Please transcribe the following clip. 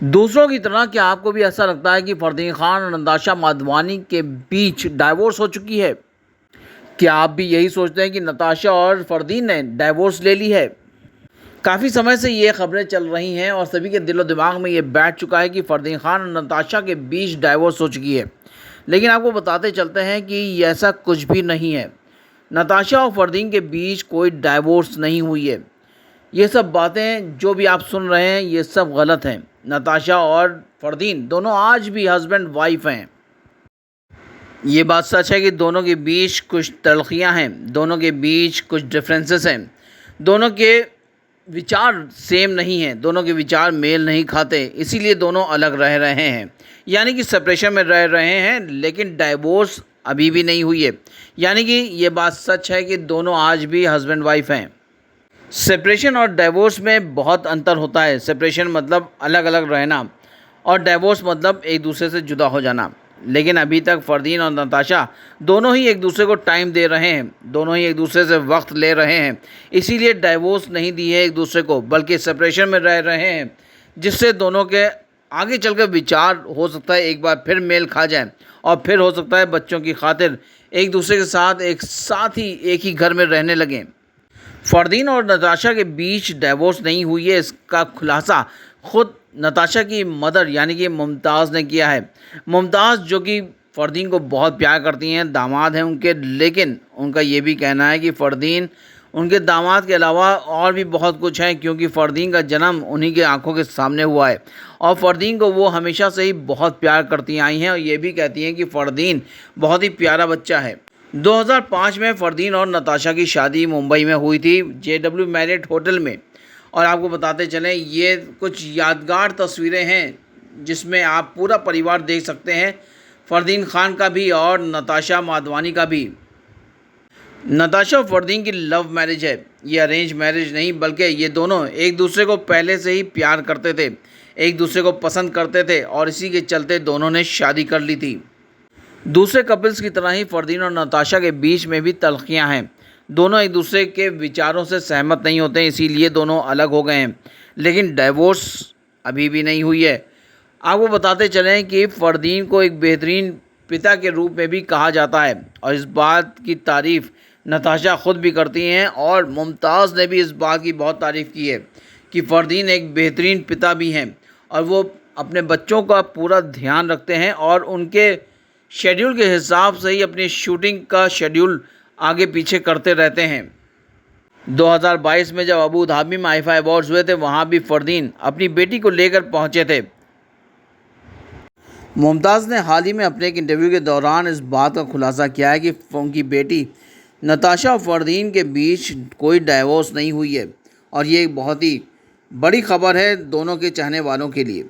दूसरों की तरह क्या आपको भी ऐसा लगता है कि फ़रदीन खान और नताशा माधवानी के बीच डाइवोर्स हो चुकी है? क्या आप भी यही सोचते हैं कि नताशा और फ़रदीन ने डाइवोर्स ले ली है? काफ़ी समय से ये खबरें चल रही हैं और सभी के दिलो दिमाग में ये बैठ चुका है कि फ़रदीन खान और नताशा के बीच डाइवोर्स हो चुकी है। लेकिन आपको बताते चलते हैं कि ये ऐसा कुछ भी नहीं है। नताशा और फ़रदीन के बीच कोई डाइवोर्स नहीं हुई है। ये सब बातें जो भी आप सुन रहे हैं ये सब गलत हैं। नताशा और फ़रदीन दोनों आज भी हस्बैंड वाइफ हैं। ये बात सच है कि दोनों के बीच कुछ तल्खियाँ हैं, दोनों के बीच कुछ डिफरेंसेस हैं, दोनों के विचार सेम नहीं हैं, दोनों के विचार मेल नहीं खाते, इसीलिए दोनों अलग रह रहे हैं। यानी कि सेपरेशन में रह रहे हैं, लेकिन डाइवोर्स अभी भी नहीं हुई है। यानी कि ये बात सच है कि दोनों आज भी हस्बैंड वाइफ हैं। सेपरेशन और डाइवोर्स में बहुत अंतर होता है। सेपरेशन मतलब अलग अलग रहना और डाइवोर्स मतलब एक दूसरे से जुदा हो जाना। लेकिन अभी तक फ़रदीन और नताशा दोनों ही एक दूसरे को टाइम दे रहे हैं, दोनों ही एक दूसरे से वक्त ले रहे हैं। इसीलिए डाइवोर्स नहीं दी है एक दूसरे को, बल्कि सेपरेशन में रह रहे हैं, जिससे दोनों के आगे चलकर विचार हो सकता है एक बार फिर मेल खा जाए और फिर हो सकता है बच्चों की खातिर एक दूसरे के साथ एक ही घर में रहने लगें। फ़रदीन और नताशा के बीच डाइवोर्स नहीं हुई है, इसका खुलासा खुद नताशा की मदर यानी कि मुमताज़ ने किया है। मुमताज़ जो कि फ़रदीन को बहुत प्यार करती हैं, दामाद हैं उनके, लेकिन उनका ये भी कहना है कि फ़रदीन उनके दामाद के अलावा और भी बहुत कुछ है, क्योंकि फ़रदीन का जन्म उन्हीं के आंखों के सामने हुआ है और फ़रदीन को वो हमेशा से ही बहुत प्यार करती आई हैं और ये भी कहती हैं कि फ़रदीन बहुत ही प्यारा बच्चा है। 2005 में फ़रदीन और नताशा की शादी मुंबई में हुई थी, JW मैरियट होटल में। और आपको बताते चलें ये कुछ यादगार तस्वीरें हैं जिसमें आप पूरा परिवार देख सकते हैं, फ़रदीन खान का भी और नताशा माधवानी का भी। नताशा और फ़रदीन की लव मैरिज है, ये अरेंज मैरिज नहीं, बल्कि ये दोनों एक दूसरे को पहले से ही प्यार करते थे, एक दूसरे को पसंद करते थे और इसी के चलते दोनों ने शादी कर ली थी। दूसरे कपल्स की तरह ही फ़रदीन और नताशा के बीच में भी तल्खियाँ हैं। दोनों एक दूसरे के विचारों से सहमत नहीं होते, इसीलिए दोनों अलग हो गए हैं, लेकिन डाइवोर्स अभी भी नहीं हुई है। आपको बताते चलें कि फ़रदीन को एक बेहतरीन पिता के रूप में भी कहा जाता है और इस बात की तारीफ़ नताशा ख़ुद भी करती हैं और मुमताज़ ने भी इस बात की बहुत तारीफ़ की है कि फ़रदीन एक बेहतरीन पिता भी हैं और वो अपने बच्चों का पूरा ध्यान रखते हैं और उनके शेड्यूल के हिसाब से ही अपनी शूटिंग का शेड्यूल आगे पीछे करते रहते हैं। 2022 में जब अबू धाबी में आईफा अवार्ड्स हुए थे, वहाँ भी फ़रदीन अपनी बेटी को लेकर पहुँचे थे। मुमताज़ ने हाल ही में अपने एक इंटरव्यू के दौरान इस बात का खुलासा किया है कि उनकी बेटी नताशा और फ़रदीन के बीच कोई डाइवोर्स नहीं हुई है और ये एक बहुत ही बड़ी खबर है दोनों के चाहने वालों के लिए।